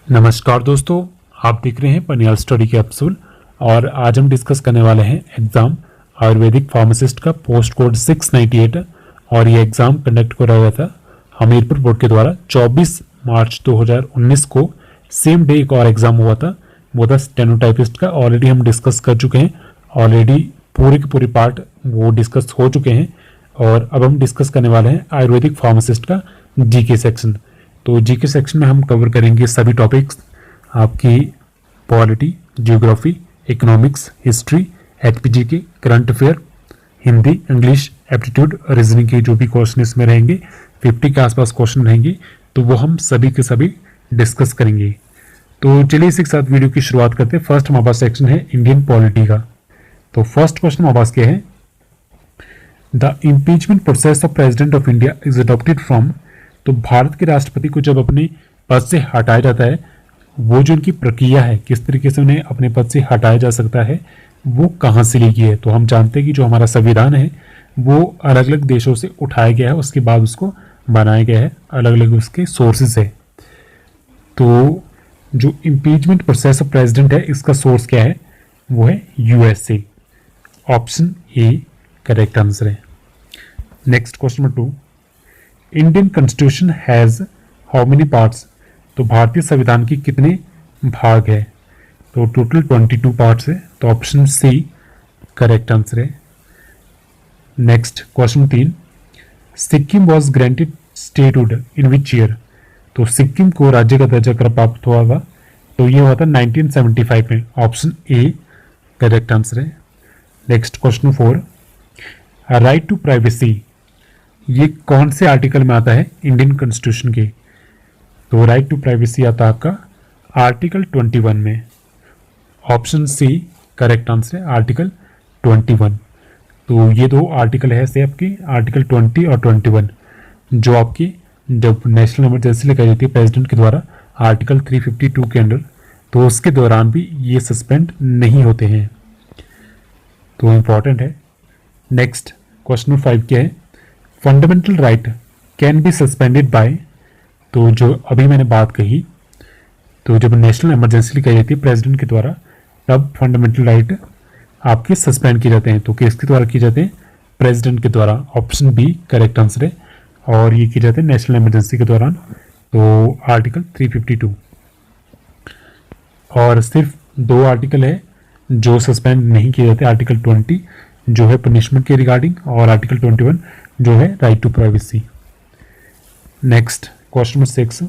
नमस्कार दोस्तों, आप देख रहे हैं पनियाल स्टडी कैप्सूल और आज हम डिस्कस करने वाले हैं एग्ज़ाम आयुर्वेदिक फार्मासिस्ट का पोस्ट कोड 698 और ये एग्ज़ाम कंडक्ट करा गया था हमीरपुर बोर्ड के द्वारा 24 मार्च 2019 को। सेम डे एक और एग्ज़ाम हुआ था, वो था स्टेनोटाइपिस्ट का। ऑलरेडी हम डिस्कस कर चुके हैं, ऑलरेडी पूरे के पूरे पार्ट वो डिस्कस हो चुके हैं और अब हम डिस्कस करने वाले हैं आयुर्वेदिक फार्मासिस्ट का जीके सेक्शन। तो जीके सेक्शन में हम कवर करेंगे सभी टॉपिक्स, आपकी polity, geography, economics, history, HPGK, current affair, Hindi, English, aptitude, reasoning के जो भी क्वेश्चन इसमें रहेंगे, 50 के आसपास क्वेश्चन रहेंगे, तो वो हम सभी के सभी डिस्कस करेंगे। तो चलिए इसी के साथ वीडियो की शुरुआत करते हैं। फर्स्ट हमारे पास सेक्शन है इंडियन पॉलिटी का। तो फर्स्ट क्वेश्चन हमारे पास क्या है, the impeachment process of president of India is adopted from. तो भारत के राष्ट्रपति को जब अपने पद से हटाया जाता है, वो जो उनकी प्रक्रिया है, किस तरीके से उन्हें अपने पद से हटाया जा सकता है, वो कहाँ से ली गई है। तो हम जानते हैं कि जो हमारा संविधान है वो अलग अलग देशों से उठाया गया है, उसके बाद उसको बनाया गया है, अलग अलग उसके सोर्सेज है। तो जो इम्पीचमेंट प्रोसेस ऑफ प्रेसिडेंट है, इसका सोर्स क्या है, वो है USA. Option A correct answer है। Next question number 2, Indian constitution has how many parts. तो भारतीय संविधान की कितने भाग है। तो टोटल 22 पार्ट्स है, तो ऑप्शन सी करेक्ट आंसर है। Next question 3, Sikkim was granted statehood in which year. तो सिक्किम को राज्य का दर्जा कर प्राप्त हुआ था, तो ये हुआ था 1975 में। ऑप्शन ए करेक्ट आंसर है। Next question 4, right to privacy, ये कौन से आर्टिकल में आता है इंडियन कॉन्स्टिट्यूशन के। तो राइट टू प्राइवेसी आता है आपका आर्टिकल 21 में। ऑप्शन सी करेक्ट आंसर है, आर्टिकल 21। तो ये दो आर्टिकल है से आपकी आर्टिकल 20 और 21, जो आपकी जब नेशनल इमरजेंसी लगाई जाती है प्रेसिडेंट के द्वारा आर्टिकल 352 के अंडर, तो उसके दौरान भी ये सस्पेंड नहीं होते हैं, तो इम्पॉर्टेंट है। नेक्स्ट क्वेश्चन 5 क्या है, fundamental right can be suspended bye. तो जो अभी मैंने बात कही, तो जब नेशनल इमरजेंसी लगाई जाती है प्रेसिडेंट के द्वारा, तब फंडामेंटल राइट आपके सस्पेंड किए जाते हैं। तो किसके द्वारा किए जाते हैं, प्रेसिडेंट के द्वारा। ऑप्शन बी करेक्ट आंसर है, और ये किए जाते हैं नेशनल इमरजेंसी के दौरान, तो आर्टिकल 352। और सिर्फ दो आर्टिकल है जो सस्पेंड नहीं किए जाते, आर्टिकल 20 जो है पनिशमेंट के रिगार्डिंग, और आर्टिकल 21 जो है right to privacy. Next question number 6,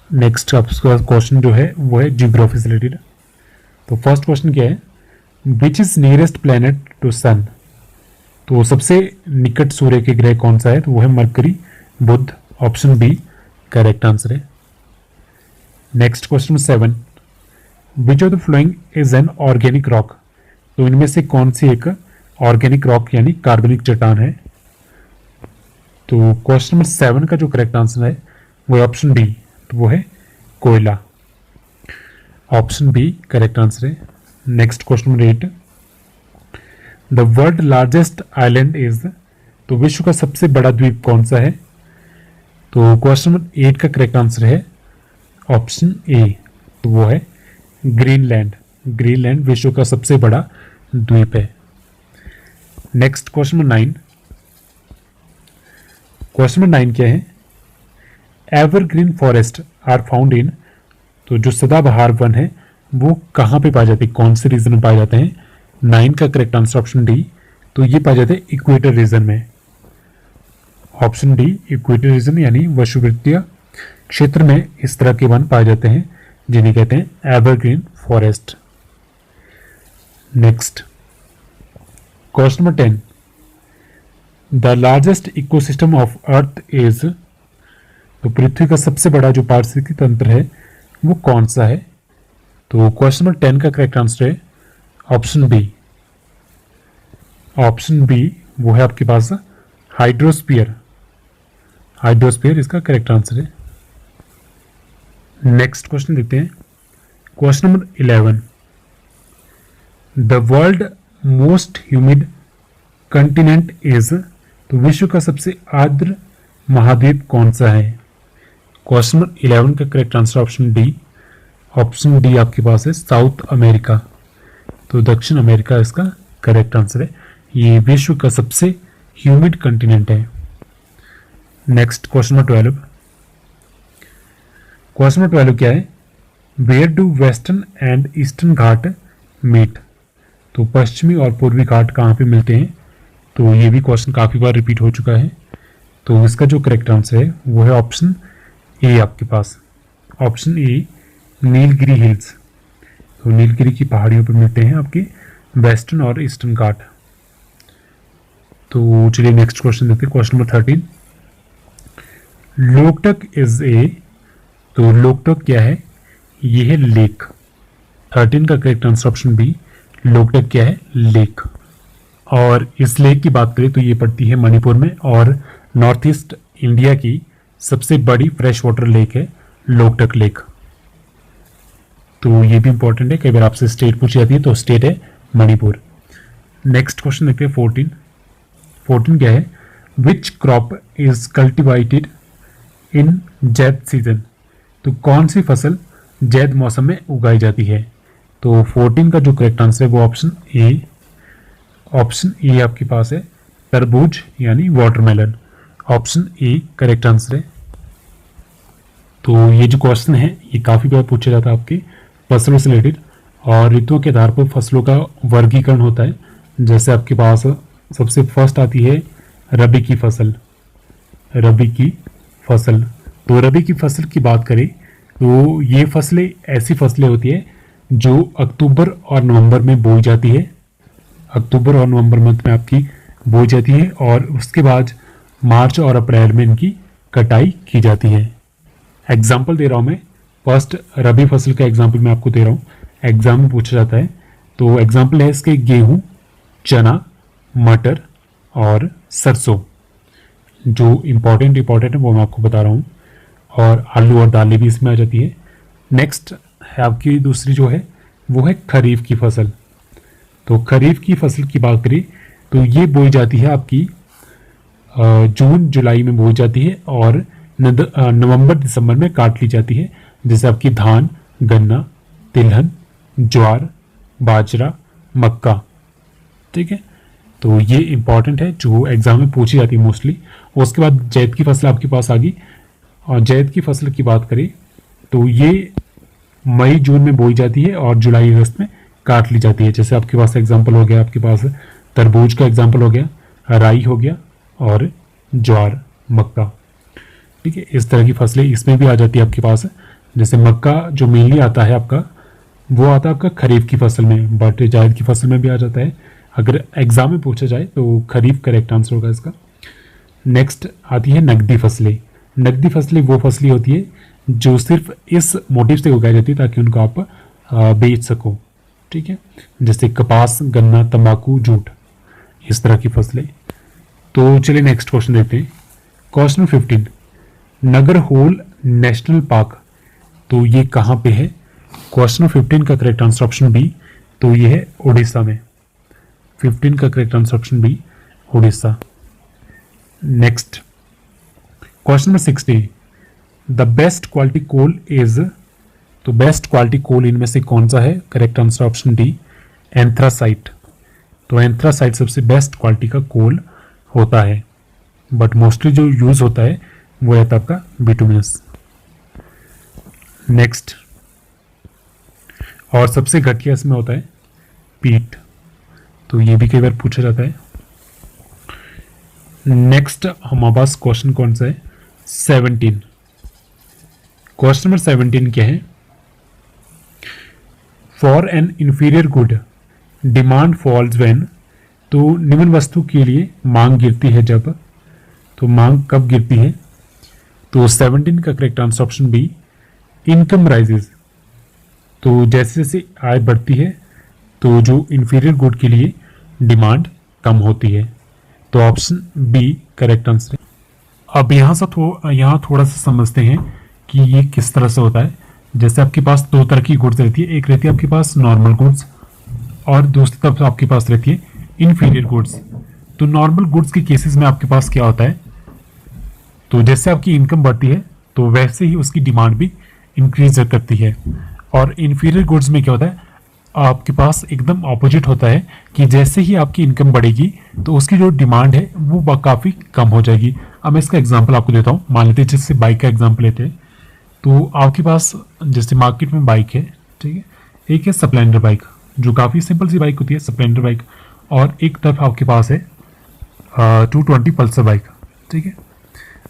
next आपका क्वेश्चन जो है वो है जियोग्राफी से रिलेटेड। तो फर्स्ट क्वेश्चन क्या है, which is nearest planet to sun. तो सबसे निकट सूर्य के ग्रह कौन सा है, तो वो है मरकरी, बुध। ऑप्शन बी करेक्ट आंसर है। Next question 7, which of the following is an organic rock. तो इनमें से कौन सी एक ऑर्गेनिक रॉक यानी कार्बनिक चट्टान है। तो क्वेश्चन नंबर 7 का जो करेक्ट आंसर है वो है ऑप्शन डी, तो वो है कोयला। ऑप्शन बी करेक्ट आंसर है। Next question number 8, the world largest island is. तो विश्व का सबसे बड़ा द्वीप कौन सा है। तो क्वेश्चन नंबर 8 का करेक्ट आंसर है ऑप्शन ए, तो वो है ग्रीनलैंड। ग्रीनलैंड विश्व का सबसे बड़ा द्वीप है। Next question number 9, question number 9 क्या है, evergreen forest are found in. तो जो सदाबहार वन है वो कहाँ पे पाए जाते हैं, कौन से रीजन में पाए जाते हैं। 9 का करेक्ट आंसर ऑप्शन डी, तो ये पाए जाते हैं इक्वेटर रीजन में। ऑप्शन डी इक्वेटर रीजन यानी वर्षवृत्तीय क्षेत्र में इस तरह के वन पाए जाते हैं जिन्हें कहते हैं evergreen forest. Next question number 10, the largest ecosystem of earth is. तो पृथ्वी का सबसे बड़ा जो पारिस्थितिकी तंत्र है वो कौन सा है। तो क्वेश्चन नंबर 10 का करेक्ट आंसर है ऑप्शन बी। ऑप्शन बी वो है आपके पास हाइड्रोस्फीयर। हाइड्रोस्फीयर इसका करेक्ट आंसर है। नेक्स्ट क्वेश्चन देखते हैं, question number 11, the world most humid continent is. तो विश्व का सबसे आर्द्र महाद्वीप कौन सा है। क्वेश्चन नंबर 11 का correct answer option D. Option D आपके पास है साउथ अमेरिका, तो दक्षिण अमेरिका इसका करेक्ट आंसर है। ये विश्व का सबसे ह्यूमिड कंटिनेंट है। Next question number 12। Question number 12 क्या है? Where do western and eastern Ghat meet? तो पश्चिमी और पूर्वी घाट कहाँ पे मिलते हैं? तो ये भी क्वेश्चन काफ़ी बार रिपीट हो चुका है। तो इसका जो करेक्ट आंसर है वो है ऑप्शन ए आपके पास। Option A Nilgiri hills. तो नीलगिरी की पहाड़ियों पर मिलते हैं आपके वेस्टर्न और ईस्टर्न घाट। तो चलिए नेक्स्ट क्वेश्चन देखते हैं। Question number 13। Loktak is a. तो लोकटक क्या है? ये है लेक। 13 का correct answer option B. Loktak क्या है? लेक। और इस लेक की बात करें तो ये पड़ती है मणिपुर में और नॉर्थ ईस्ट इंडिया की सबसे बड़ी फ्रेश वाटर लेक है लोकटक लेक। तो ये भी इंपॉर्टेंट है, कई बार आपसे स्टेट पूछी जाती है तो स्टेट है मणिपुर। नेक्स्ट क्वेश्चन देखते हैं 14। 14 क्या है? Which crop is cultivated in Zaid season? तो कौन सी फसल जैद मौसम में उगाई जाती है? तो 14 का जो करेक्ट आंसर है वो ऑप्शन ए। ऑप्शन ए आपके पास है तरबूज यानी watermelon. Option A correct answer है। तो ये जो क्वेश्चन है ये काफ़ी बार पूछा जाता है आपके फसलों से रिलेटेड, और ऋतुओं के आधार पर फसलों का वर्गीकरण होता है। जैसे आपके पास सबसे फर्स्ट आती है रबी की फसल। रबी की फसल, तो रबी की फसल की बात करें तो ये फसलें ऐसी फसलें होती है जो अक्टूबर और नवंबर में बोई जाती है। अक्टूबर और नवंबर मंथ में आपकी बोई जाती है और उसके बाद मार्च और अप्रैल में इनकी कटाई की जाती है। एग्जाम्पल दे रहा हूँ मैं, फर्स्ट रबी फसल का एग्जाम्पल मैं आपको दे रहा हूँ, एग्जाम में पूछा जाता है। तो एग्जाम्पल है इसके गेहूँ, चना, मटर और सरसों। जो इम्पोर्टेंट है वो मैं आपको बता रहा हूँ, और आलू और दालें भी इसमें आ जाती है। नेक्स्ट है आपकी दूसरी जो है वो है खरीफ की फसल। तो खरीफ की फसल की बात करें तो ये बोई जाती है आपकी जून जुलाई में बोई जाती है और नवंबर दिसंबर में काट ली जाती है। जैसे आपकी धान, गन्ना, तिलहन, ज्वार, बाजरा, मक्का। ठीक है, तो ये इंपॉर्टेंट है जो एग्जाम में पूछी जाती है मोस्टली। उसके बाद जैद की फसल आपके पास आ गई, और जैद की फसल की बात करें तो ये मई जून में बोई जाती है और जुलाई अगस्त में काट ली जाती है। जैसे आपके पास एग्जाम्पल हो गया, आपके पास तरबूज का एग्जाम्पल हो गया, राई हो गया और ज्वार, मक्का। ठीक है, इस तरह की फसलें इसमें भी आ जाती है आपके पास। जैसे मक्का जो मेनली आता है आपका, वो आता है आपका खरीफ की फसल में, बट जायद की फसल में भी आ जाता है। अगर एग्जाम में पूछा जाए तो खरीफ करेक्ट आंसर होगा इसका। नेक्स्ट आती है नकदी फसलें। नकदी फसलें वो फसलें होती है जो सिर्फ इस मोटिव से उगाई जाती है ताकि उनको आप बेच सको। ठीक है, जैसे कपास, गन्ना, तंबाकू, जूट, इस तरह की फसलें। तो चलिए नेक्स्ट क्वेश्चन देखते हैं। क्वेश्चन 15, नगरहोल नेशनल पार्क, तो ये कहाँ पे है? क्वेश्चन 15 का करेक्ट आंसर ऑप्शन बी, तो ये है उड़ीसा में। 15 का correct answer option B, Orissa. Next question number 16, the best quality coal is, तो बेस्ट क्वालिटी कोल इनमें से कौन सा है? Correct answer option D, anthracite. तो एंथ्रासाइट सबसे बेस्ट क्वालिटी का कोल होता है, बट मोस्टली जो यूज होता है वो रहता है आपका बिटुमिनस। नेक्स्ट, और सबसे घटिया इसमें होता है पीट, तो ये भी कई बार पूछा जाता है। नेक्स्ट हमारे पास क्वेश्चन कौन सा है? 17। क्वेश्चन नंबर 17 क्या है? For an inferior good demand falls when, तो निम्न वस्तु के लिए मांग गिरती है जब, तो मांग कब गिरती है? तो 17 का correct answer option B, income rises. तो जैसे जैसे आय बढ़ती है तो जो इंफीरियर गुड के लिए डिमांड कम होती है, तो ऑप्शन बी करेक्ट आंसर है। अब यहाँ थोड़ा सा समझते हैं कि ये किस तरह से होता है। जैसे आपके पास दो तरह की गुड्स रहती है, एक रहती है आपके पास नॉर्मल गुड्स और दूसरी तरफ आपके पास रहती है इन्फीरियर गुड्स। तो नॉर्मल गुड्स के केसेस में आपके पास क्या होता है? तो जैसे आपकी इनकम बढ़ती है तो वैसे ही उसकी डिमांड भी इंक्रीज करती है। और इन्फीरियर गुड्स में क्या होता है, आपके पास एकदम ऑपोजिट होता है कि जैसे ही आपकी इनकम बढ़ेगी तो उसकी जो डिमांड है वो काफ़ी कम हो जाएगी। अब मैं इसका एग्जांपल आपको देता हूँ। मान लेते हैं जैसे बाइक का एग्जांपल लेते हैं, तो आपके पास जैसे मार्केट में बाइक है, ठीक है, एक है स्प्लेंडर बाइक जो काफ़ी सिंपल सी बाइक होती है स्प्लेंडर बाइक, और एक तरफ आपके पास है 220 पल्सर बाइक, ठीक है।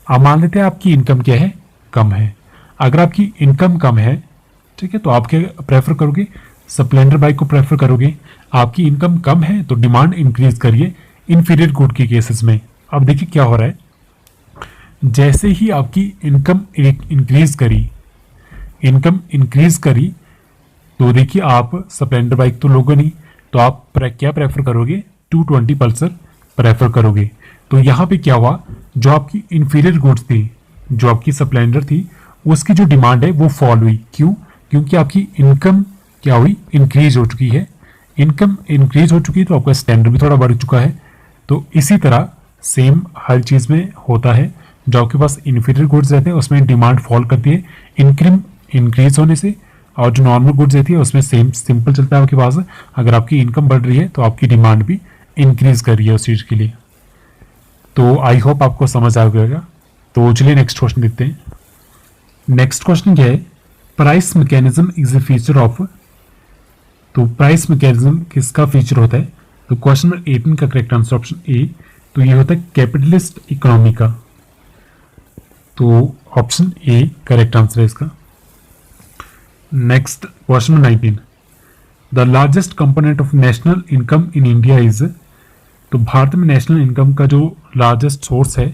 अब मान लेते हैं आपकी इनकम क्या है, कम है। अगर आपकी इनकम कम है, ठीक है, तो आप क्या प्रेफर करोगे, स्प्लेंडर बाइक को प्रेफर करोगे। आपकी इनकम कम है तो डिमांड इंक्रीज करिए इन्फीरियर गुड के केसेस में। अब देखिए क्या हो रहा है, जैसे ही आपकी इनकम इंक्रीज करी तो देखिए आप स्प्लेंडर बाइक तो लोगे नहीं, तो आप क्या प्रेफर करोगे, 220 पल्सर प्रेफर करोगे। तो यहाँ पे क्या हुआ, जो आपकी इन्फीरियर गुड्स थी, जो आपकी स्प्लेंडर थी, उसकी जो डिमांड है वो फॉल हुई। क्यों? क्योंकि आपकी इनकम क्या हुई, इंक्रीज हो चुकी है। इनकम इंक्रीज हो चुकी है तो आपका स्टैंडर्ड भी थोड़ा बढ़ चुका है। तो इसी तरह सेम हर चीज़ में होता है, जो आपके पास इन्फीरियर गुड्स रहते हैं उसमें डिमांड फॉल करती है इंक्रीज होने से, और जो नॉर्मल गुड्स रहती है उसमें सेम सिंपल चलता है आपके पास। अगर आपकी इनकम बढ़ रही है तो आपकी डिमांड भी इंक्रीज कर रही है उस चीज़ के लिए। तो आई होप आपको समझ आ गया। तो चलिए नेक्स्ट क्वेश्चन देखते हैं। नेक्स्ट क्वेश्चन क्या है, price mechanism is a feature of, तो प्राइस मैकेनिज्म किसका फीचर होता है, तो क्वेश्चन नंबर 18 का करेक्ट आंसर ऑप्शन ए, तो ये होता है कैपिटलिस्ट इकोनॉमी का। तो ऑप्शन ए करेक्ट आंसर है इसका। Next question number 19, the largest component of national income in India is, तो भारत में नेशनल इनकम का जो लार्जेस्ट सोर्स है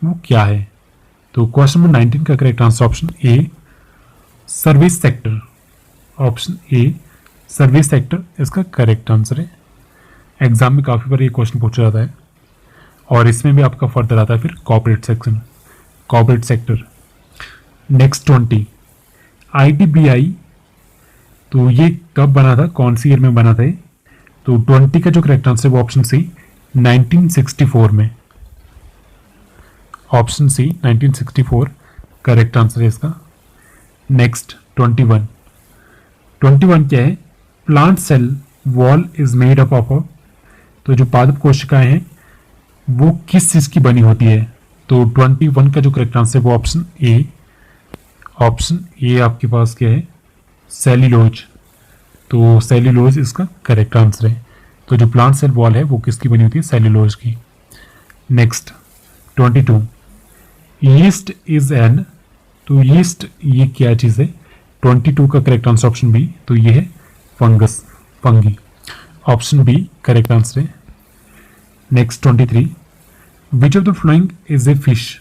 वो क्या है, तो क्वेश्चन नंबर 19 का correct answer option a service sector. Option a service sector इसका करेक्ट आंसर है। एग्जाम में काफ़ी बार ये क्वेश्चन पूछा जाता है, और इसमें भी आपका फर्दर आता है फिर कॉर्पोरेट सेक्टर। नेक्स्ट 20, IDBI, तो ये कब बना था, कौन सी ईयर में बना था ये, तो 20 का जो करेक्ट आंसर है वो ऑप्शन सी 1964 में। ऑप्शन सी 1964 करेक्ट आंसर है इसका। नेक्स्ट 21 क्या है, plant cell wall is made up of, तो जो पादप कोशिकाएं हैं वो किस चीज की बनी होती है, तो 21 का जो करेक्ट आंसर है वो ऑप्शन ए आपके पास क्या है, सेल्यूलोज। तो सेल्यूलोज इसका करेक्ट आंसर है। तो जो प्लांट सेल वॉल है वो किसकी बनी होती है, सेल्यूलोज की। नेक्स्ट 22, यीस्ट इज एन, तो यीस्ट ये क्या चीज़ है, 22 का करेक्ट आंसर ऑप्शन बी, तो ये है fungi. Option B correct answer है। Next 23, which of the following is a fish,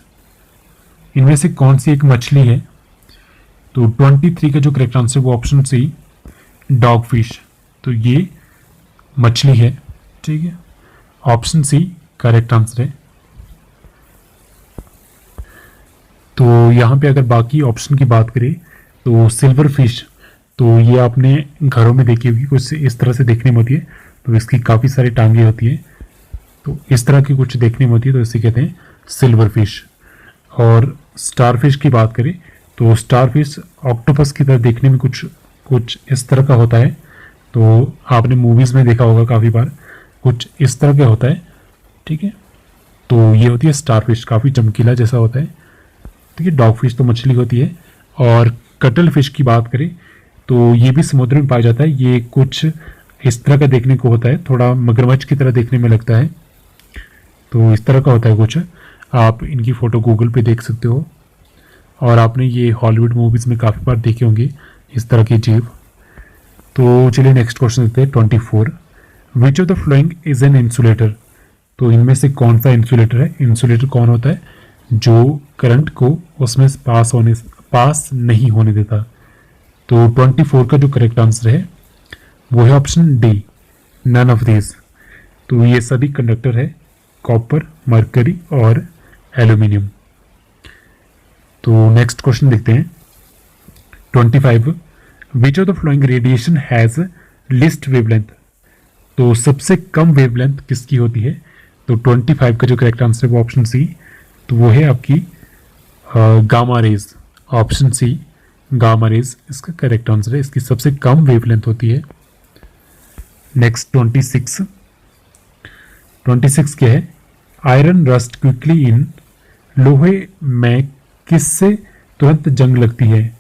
इनमें से कौन सी एक मछली है, तो 23 का जो करेक्ट आंसर है वो ऑप्शन सी डॉग फिश, तो ये मछली है, ठीक है। ऑप्शन सी करेक्ट आंसर है। तो यहाँ पे अगर बाकी ऑप्शन की बात करें तो सिल्वर फिश, तो ये आपने घरों में देखी होगी, कुछ इस तरह से देखने में होती है, तो इसकी काफ़ी सारी टांगें होती हैं, तो इस तरह की कुछ देखने में होती है, तो इसे कहते हैं सिल्वर फिश। और स्टार फिश की बात करें तो स्टार फिश ऑक्टोपस की तरह देखने में कुछ इस तरह का होता है, तो आपने मूवीज़ में देखा होगा काफ़ी बार, कुछ इस तरह का होता है, ठीक है। तो ये होती है स्टार फिश, काफ़ी चमकीला जैसा होता है, ठीक है। डॉग फिश तो मछली होती है। और कटल फिश की बात करें तो ये भी समुद्र में पाया जाता है, ये कुछ इस तरह का देखने को होता है, थोड़ा मगरमच्छ की तरह देखने में लगता है, तो इस तरह का होता है कुछ। आप इनकी फ़ोटो गूगल पे देख सकते हो, और आपने ये हॉलीवुड मूवीज़ में काफ़ी बार देखे होंगे इस तरह की जीव। तो चलिए नेक्स्ट क्वेश्चन देखते हैं 24, विच of the following is an insulator, तो इनमें से कौन सा इंसुलेटर है। इंसुलेटर कौन होता है, जो करंट को उसमें पास नहीं होने देता। तो 24 का जो करेक्ट आंसर है वो है option D none of this, तो ये सभी कंडक्टर है, कॉपर, मरकरी और एल्यूमिनियम। तो नेक्स्ट क्वेश्चन देखते हैं 25, which of the following radiation has least wavelength, तो सबसे कम वेवलेंथ किसकी होती है, तो 25 का जो करेक्ट आंसर है वो ऑप्शन सी, तो वो है आपकी gamma rays. Option C gamma rays इसका करेक्ट आंसर है, इसकी सबसे कम वेवलेंथ होती है। नेक्स्ट 26 क्या है? आयरन रस्ट क्विकली इन, लोहे में किससे तुरंत जंग लगती है?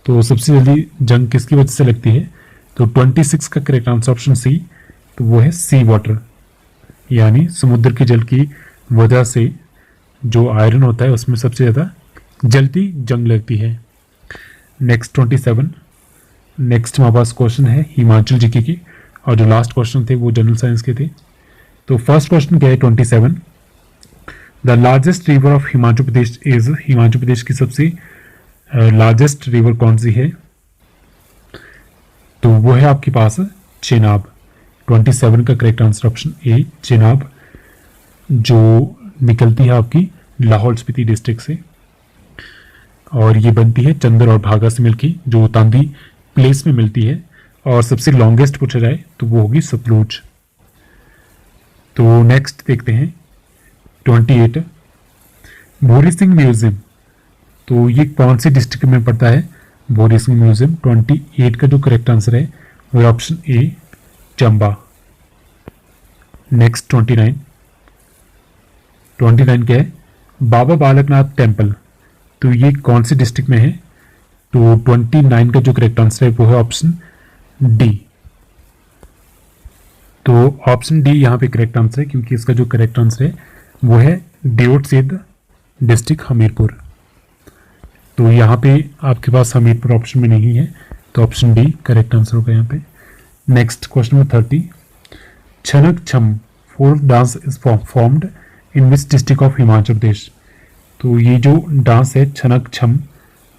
तो सबसे जल्दी जंग किसकी वजह से लगती है? तो 26 का करेक्ट आंसर ऑप्शन सी, तो वो है सी वाटर, यानी समुद्र के जल की वजह से जो आयरन होता है उसमें सबसे ज़्यादा जल्दी जंग लगती है। नेक्स्ट 27, नेक्स्ट हमारे पास क्वेश्चन है हिमाचल जीके की, और जो लास्ट क्वेश्चन थे वो जनरल साइंस के थे। तो फर्स्ट क्वेश्चन क्या है 27, the largest river of Himachal Pradesh is, Himachal Pradesh की सबसे लार्जेस्ट रिवर कौन सी है? तो वो है आपके पास चेनाब। 27 का correct answer option A Chenab, जो निकलती है आपकी लाहौल स्पीति डिस्ट्रिक्ट से, और ये बनती है चंदर और भागा से मिलकर, जो तांदी प्लेस में मिलती है। और सबसे लॉन्गेस्ट पूछा जाए तो वो होगी सतलुज। तो नेक्स्ट देखते हैं 28, भोरी सिंह म्यूजियम, तो ये कौन सी डिस्ट्रिक्ट में पड़ता है? भोरी सिंह म्यूजियम। 28 का जो करेक्ट आंसर है वो ऑप्शन ए चंबा। नेक्स्ट 29 क्या है? बाबा बालकनाथ टेम्पल, तो ये कौन सी डिस्ट्रिक्ट में है? तो 29 का जो करेक्ट आंसर है वो है ऑप्शन डी। तो ऑप्शन डी यहाँ पे करेक्ट आंसर है, क्योंकि इसका जो करेक्ट आंसर है वो है दियोट सिद्ध डिस्ट्रिक्ट हमीरपुर। तो यहाँ पे आपके पास हमीरपुर ऑप्शन में नहीं है, तो ऑप्शन डी करेक्ट आंसर होगा यहाँ पे। Next question number 30, Chhanak Chham folk dance is formed in which district of Himachal Pradesh, तो ये जो डांस है छनक छम,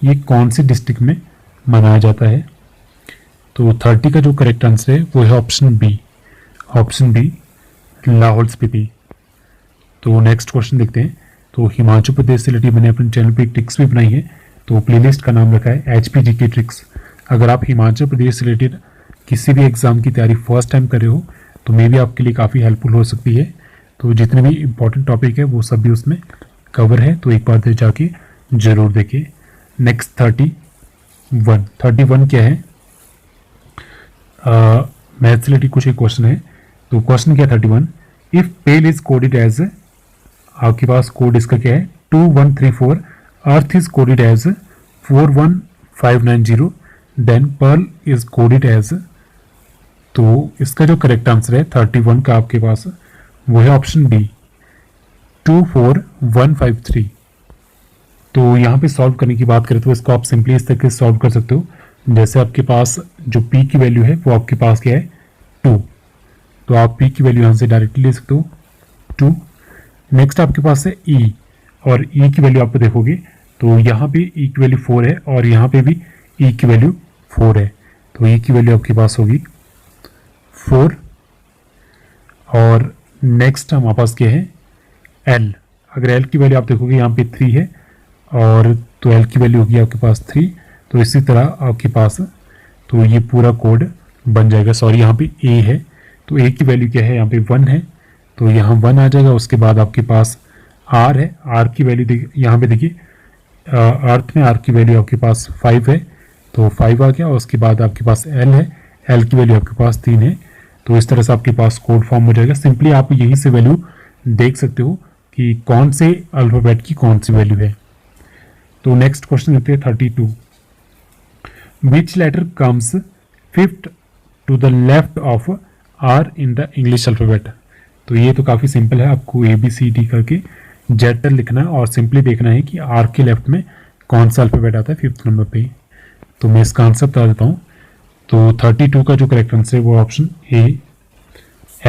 ये कौन सी डिस्ट्रिक्ट में मनाया जाता है? तो 30 का जो करेक्ट आंसर है वो है ऑप्शन बी, लाहौल स्पीति। तो नेक्स्ट क्वेश्चन देखते हैं। तो हिमाचल प्रदेश से रिलेटेड मैंने अपने चैनल पे एक ट्रिक्स भी बनाई है, तो प्लेलिस्ट का नाम रखा है HPG की ट्रिक्स। अगर आप हिमाचल प्रदेश से रिलेटेड किसी भी एग्जाम की तैयारी फर्स्ट टाइम कर रहे हो तो मे भी आपके लिए काफ़ी हेल्पफुल हो सकती है। तो जितने भी इंपॉर्टेंट टॉपिक है वो सब भी उसमें कवर है, तो एक बार फिर जाके जरूर देखिए। नेक्स्ट 31 क्या है? मैथ से रिलेटेड कुछ एक क्वेश्चन है। तो क्वेश्चन क्या 31, if pale is coded as, आपके पास कोड इसका क्या है 2134, earth is coded as 41590, then pearl is coded as, तो इसका जो करेक्ट आंसर है 31 का आपके पास वो है ऑप्शन डी 24153। तो यहाँ पे सॉल्व करने की बात करें तो इसको आप सिंपली इस तरीके से सॉल्व कर सकते हो, जैसे आपके पास जो p की वैल्यू है वो आपके पास क्या है 2, तो आप p की वैल्यू यहाँ से डायरेक्टली ले सकते हो 2। नेक्स्ट आपके पास है e, और e की वैल्यू आप देखोगे तो यहाँ पे e की वैल्यू 4 है और यहाँ पे भी e की वैल्यू 4 है, तो e की वैल्यू आपके पास होगी 4। और नेक्स्ट हमारे पास क्या है l, अगर l की वैल्यू आप देखोगे यहाँ पे 3 है, और तो l की वैल्यू होगी आपके पास 3, तो इसी तरह आपके पास तो ये पूरा कोड बन जाएगा। सॉरी यहाँ पे a है, तो a की वैल्यू क्या है यहाँ पे 1 है, तो यहाँ 1 आ जाएगा। उसके बाद आपके पास r है, r की वैल्यू यहाँ पे देखिए अर्थ में r की वैल्यू आपके पास 5 है, तो 5 आ गया। और उसके बाद आपके पास l है, l की वैल्यू आपके पास 3 है, तो इस तरह से आपके पास कोड फॉर्म हो जाएगा। सिंपली आप यहीं से वैल्यू देख सकते हो कि कौन से अल्फाबेट की कौन सी वैल्यू है। तो नेक्स्ट क्वेश्चन देखते हैं 32, which letter comes 5th to the left of R in the English alphabet. तो ये तो काफ़ी सिंपल है, आपको ABCD करके जेटर लिखना है और सिंपली देखना है कि R के लेफ्ट में कौन सा अल्फाबेट आता है 5th नंबर पे। तो मैं इसका आंसर बता देता हूँ। तो 32 का जो करेक्ट आंसर है वो ऑप्शन A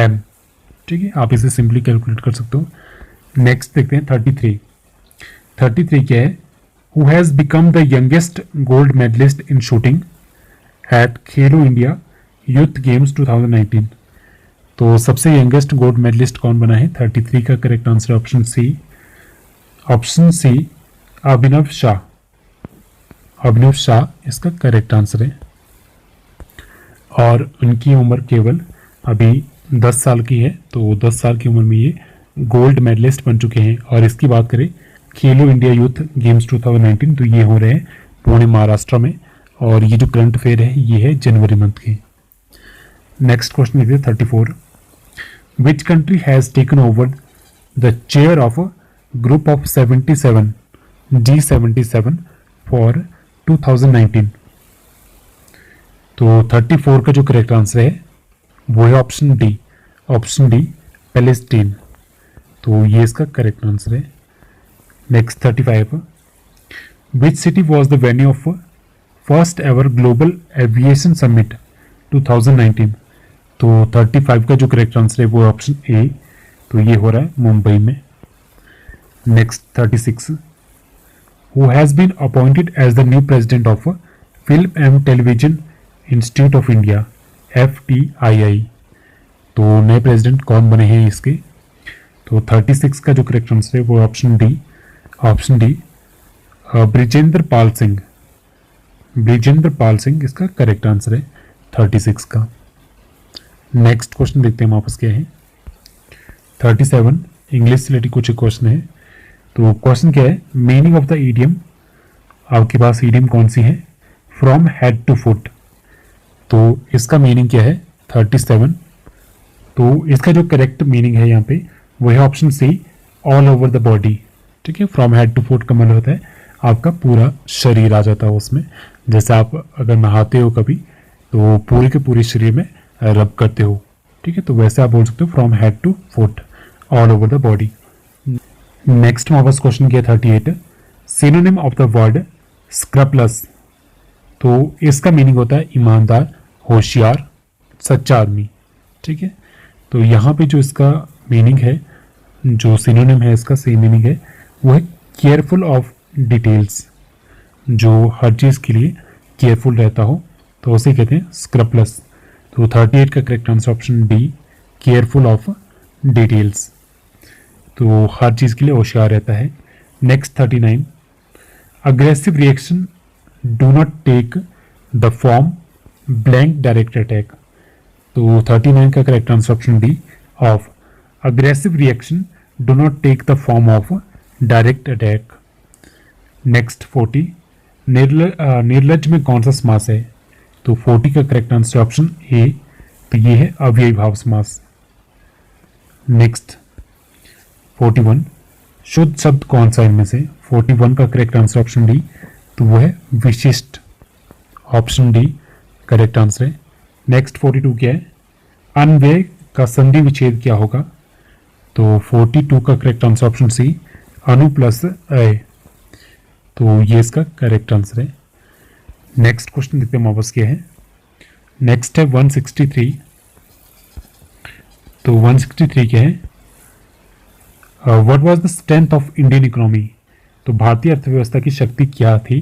M, ठीक है, आप इसे सिंपली कैलकुलेट कर सकते हो। नेक्स्ट देखते हैं 33 क्या है, who has become the youngest gold medalist in shooting at Khelo India youth games 2019। तो सबसे यंगेस्ट गोल्ड मेडलिस्ट कौन बना है? 33 का करेक्ट आंसर ऑप्शन सी अभिनव शाह इसका करेक्ट आंसर है। और उनकी उम्र केवल अभी 10 साल की है, तो 10 साल की उम्र में ये गोल्ड मेडलिस्ट बन चुके हैं। और इसकी बात करें खेलो इंडिया यूथ गेम्स 2019, तो ये हो रहे हैं पुणे महाराष्ट्र में, और ये जो करंट अफेयर है ये है जनवरी मंथ की। नेक्स्ट क्वेश्चन देखिए 34, which country has taken over the chair of group of 77 G77 for 2019। तो 34 का जो करेक्ट आंसर है वो है ऑप्शन डी पैलेस्टीन। तो ये इसका करेक्ट आंसर है। Next 35, which city was the venue of first ever global aviation summit 2019। तो 35 का जो करेक्ट आंसर है वो है ऑप्शन ए, तो ये हो रहा है मुंबई में। Next 36, who has been appointed as the new president of film and television institute of India FTII। तो नए प्रेसिडेंट कौन बने हैं इसके? तो 36 का जो करेक्ट आंसर है वो ऑप्शन डी ब्रिजेंद्र पाल सिंह इसका करेक्ट आंसर है 36 का। नेक्स्ट क्वेश्चन देखते हैं वापस क्या है। 37 इंग्लिश से रिलेटेड कुछ क्वेश्चन है। तो क्वेश्चन क्या है, मीनिंग ऑफ द ईडियम, आपके पास ईडियम कौन सी है? From head to foot. तो इसका मीनिंग क्या है 37? तो इसका जो करेक्ट मीनिंग है यहाँ पे वो है option C, all over the body. ठीक है, फ्रॉम हेड टू फुट का मतलब होता है आपका पूरा शरीर आ जाता है उसमें। जैसे आप अगर नहाते हो कभी तो पूरे के पूरे शरीर में रब करते हो, ठीक है, तो वैसे आप बोल सकते हो from head to foot, all over the body. Next वापस क्वेश्चन किया 38, synonym of the word scrupulous. तो इसका मीनिंग होता है ईमानदार, होशियार, सच्चा आदमी। ठीक है, तो यहाँ पे जो इसका मीनिंग है, जो सिनोनिम है इसका सेम मीनिंग है, वो है केयरफुल ऑफ डिटेल्स। जो हर चीज़ के लिए केयरफुल रहता हो तो उसे कहते हैं स्क्रपलस। तो 38 का correct answer option D, careful of details. तो हर चीज़ के लिए होशियार रहता है। Next 39, aggressive reaction do not take the form blank direct attack. तो 39 का correct answer option D of aggressive reaction do not take the form of direct attack. Next 40, निर्लज में कौन सा समास है? तो 40 का करेक्ट आंसर ऑप्शन ए, तो ये है अव्ययी भाव समास। नेक्स्ट 41, शुद्ध शब्द कौन सा इनमें से? 41 का करेक्ट आंसर ऑप्शन डी, तो वो है विशिष्ट। ऑप्शन डी करेक्ट आंसर है। नेक्स्ट 42 क्या है? अन्वय का संधि विच्छेद क्या होगा? तो 42 का करेक्ट आंसर ऑप्शन सी, अनु प्लस अय। तो ये इसका करेक्ट आंसर है। नेक्स्ट क्वेश्चन देखते हैं वापस क्या है। नेक्स्ट है 163। तो 163 क्या है? What was the strength of Indian economy. तो भारतीय अर्थव्यवस्था की शक्ति क्या थी?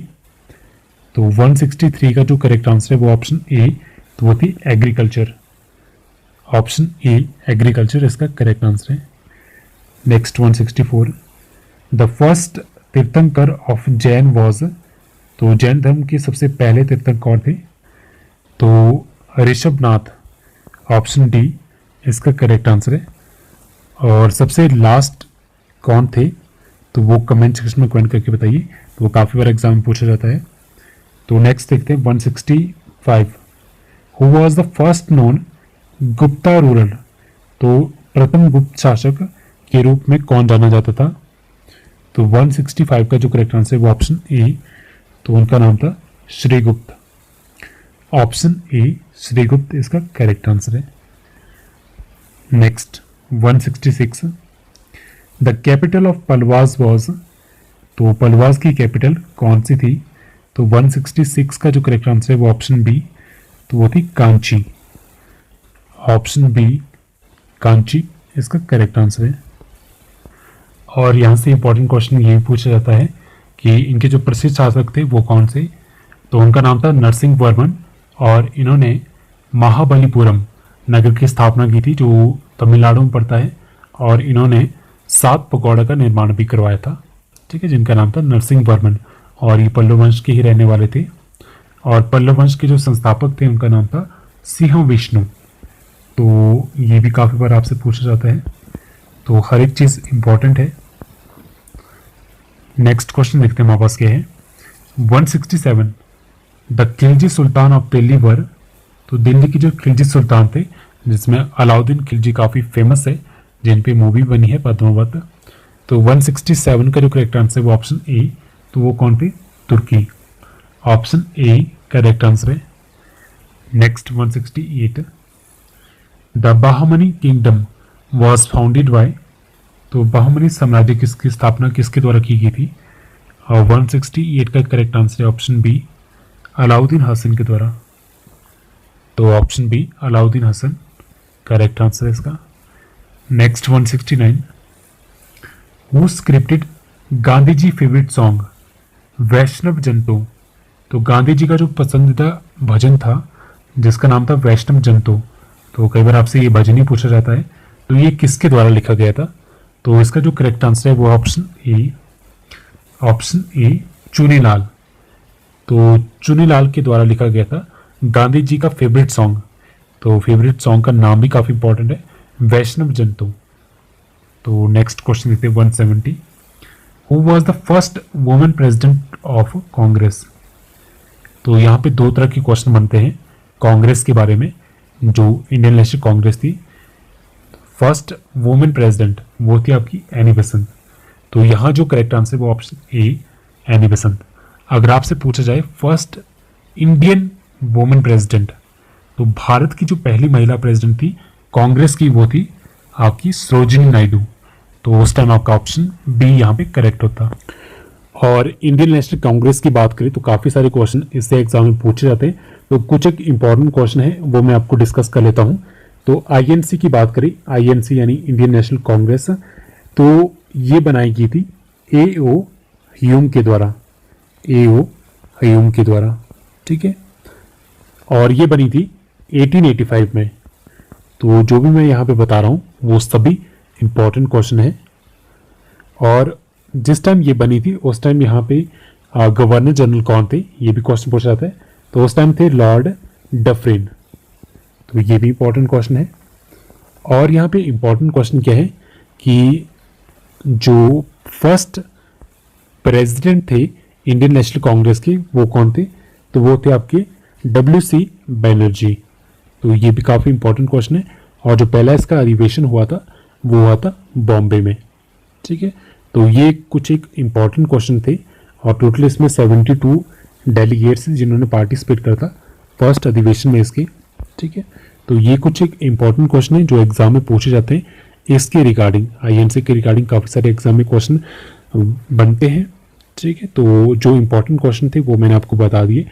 तो 163 का जो करेक्ट आंसर है वो ऑप्शन ए, तो वो थी एग्रीकल्चर। ऑप्शन ए एग्रीकल्चर इसका करेक्ट आंसर है। नेक्स्ट 164, द फर्स्ट तीर्थंकर ऑफ जैन वॉज। तो जैन धर्म के सबसे पहले तीर्थंकर कौन थे? तो ऋषभनाथ। ऑप्शन डी इसका करेक्ट आंसर है। और सबसे लास्ट कौन थे? तो वो कमेंट सेक्शन में कमेंट करके बताइए, तो वो काफ़ी बार एग्जाम में पूछा जाता है। तो नेक्स्ट देखते हैं 165, who was the first known Gupta rural. तो प्रथम गुप्त शासक के रूप में कौन जाना जाता था? तो 165 का जो करेक्ट आंसर है वो ऑप्शन ए, तो उनका नाम था श्रीगुप्त। ऑप्शन ए श्रीगुप्त इसका करेक्ट आंसर है। Next 166, the capital of Pallavas was. तो पलवास की कैपिटल कौन सी थी? तो 166 का जो करेक्ट आंसर है वो ऑप्शन बी, तो वो थी कांची। ऑप्शन बी कांची इसका करेक्ट आंसर है। और यहाँ से इंपॉर्टेंट क्वेश्चन ये पूछा जाता है कि इनके जो प्रसिद्ध शासक थे वो कौन से? तो उनका नाम था नरसिंह वर्मन, और इन्होंने महाबलीपुरम नगर की स्थापना की थी जो तमिलनाडु में पड़ता है, और इन्होंने 7 पगोड़ा का निर्माण भी करवाया था। ठीक है, जिनका नाम था नरसिंह वर्मन, और ये पल्लव वंश के ही रहने वाले थे। और पल्लव वंश के जो संस्थापक थे उनका नाम था सिंह विष्णु। तो ये भी काफ़ी बार आपसे पूछा जाता है, तो हर एक चीज़ इंपॉर्टेंट है। नेक्स्ट क्वेश्चन देखते हैं हमारे पास क्या है। 167 the Khilji sultan of Delhi were, तो दिल्ली की जो खिलजी सुल्तान थे जिसमें अलाउद्दीन खिलजी काफ़ी फेमस है, जिन पे मूवी बनी है पद्मावत। तो 167 का जो करेक्ट आंसर है वो ऑप्शन ए, तो वो कौन थे? तुर्की। ऑप्शन ए करेक्ट आंसर है। Next 168 the Bahmani kingdom was founded by, तो बहामनी साम्राज्य किसकी स्थापना किसके द्वारा की गई थी? और 168 का करेक्ट आंसर है ऑप्शन बी, अलाउद्दीन हसन के द्वारा। तो option B Alauddin Hasan correct answer है इसका। Next 169 who scripted Gandhi ji favourite song Vaishnav Jan तो गांधी जी का जो पसंदीदा भजन था जिसका नाम था वैष्णव जन तो कई बार आपसे ये भजन ही पूछा जाता है, तो ये किसके द्वारा लिखा गया था? तो इसका जो करेक्ट आंसर है वो ऑप्शन ए चुनीलाल। तो चुनीलाल के द्वारा लिखा गया था गांधी जी का फेवरेट सॉन्ग। तो फेवरेट सॉन्ग का नाम भी काफ़ी इंपॉर्टेंट है, वैष्णव जन तो नेक्स्ट क्वेश्चन देखते हैं 170 who was the first women president of Congress. तो यहाँ पे दो तरह के क्वेश्चन बनते हैं कांग्रेस के बारे में, जो इंडियन नेशनल कांग्रेस थी। फर्स्ट वुमेन प्रेसिडेंट वो थी आपकी एनी बेसेंट। तो यहाँ जो करेक्ट आंसर वो ऑप्शन ए एनी बेसेंट। अगर आपसे पूछा जाए फर्स्ट इंडियन वुमेन प्रेसिडेंट, तो भारत की जो पहली महिला प्रेसिडेंट थी कांग्रेस की वो थी आपकी सरोजिनी नायडू। तो उस टाइम आपका ऑप्शन बी यहाँ पे करेक्ट होता। और इंडियन नेशनल कांग्रेस की बात करें तो काफ़ी सारे क्वेश्चन इससे एग्जाम में पूछे जाते हैं, तो कुछ एक इंपॉर्टेंट क्वेश्चन है वो मैं आपको डिस्कस कर लेता हूँ। तो आईएनसी की बात करें, आईएनसी यानी इंडियन नेशनल कांग्रेस, तो ये बनाई गई थी एओ ह्यूम के द्वारा, एओ ह्यूम के द्वारा, ठीक है। और ये बनी थी 1885 में। तो जो भी मैं यहाँ पे बता रहा हूँ वो सभी इंपॉर्टेंट क्वेश्चन है। और जिस टाइम ये बनी थी उस टाइम यहाँ पे गवर्नर जनरल कौन थे, ये भी क्वेश्चन पूछा जाता है। तो उस टाइम थे लॉर्ड डफरिन। तो ये भी इंपॉर्टेंट क्वेश्चन है। और यहाँ पे इंपॉर्टेंट क्वेश्चन क्या है कि जो फर्स्ट प्रेसिडेंट थे इंडियन नेशनल कांग्रेस के वो कौन थे? तो वो थे आपके WC बैनर्जी। तो ये भी काफ़ी इंपॉर्टेंट क्वेश्चन है। और जो पहला इसका अधिवेशन हुआ था वो हुआ था बॉम्बे में, ठीक है। तो ये कुछ एक इम्पॉर्टेंट क्वेश्चन थे और टोटल इसमें 72 डेलीगेट्स जिन्होंने पार्टिसिपेट करा था फर्स्ट अधिवेशन में इसके, ठीक है। तो ये कुछ एक इम्पॉर्टेंट क्वेश्चन है जो एग्जाम में पूछे जाते हैं। इसके रिगार्डिंग आईएनसी के रिगार्डिंग काफ़ी सारे एग्जाम में क्वेश्चन बनते हैं, ठीक है। तो जो इम्पोर्टेंट क्वेश्चन थे वो मैंने आपको बता दिए।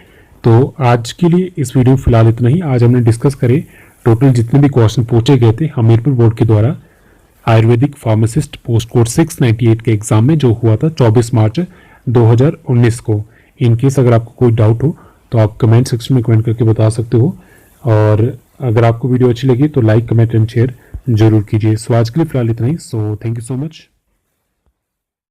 तो आज के लिए इस वीडियो में फिलहाल इतना ही। आज हमने डिस्कस करे टोटल जितने भी क्वेश्चन पूछे गए थे हमीरपुर बोर्ड के द्वारा आयुर्वेदिक फार्मासिस्ट पोस्ट कोड 698 के एग्जाम में जो हुआ था 24 मार्च 2019 को। इन केस अगर आपको कोई डाउट हो तो आप कमेंट सेक्शन में कमेंट करके बता सकते हो। और अगर आपको वीडियो अच्छी लगी तो लाइक, कमेंट एंड शेयर जरूर कीजिए। सो आज के लिए फिलहाल इतना ही। So thank you so much.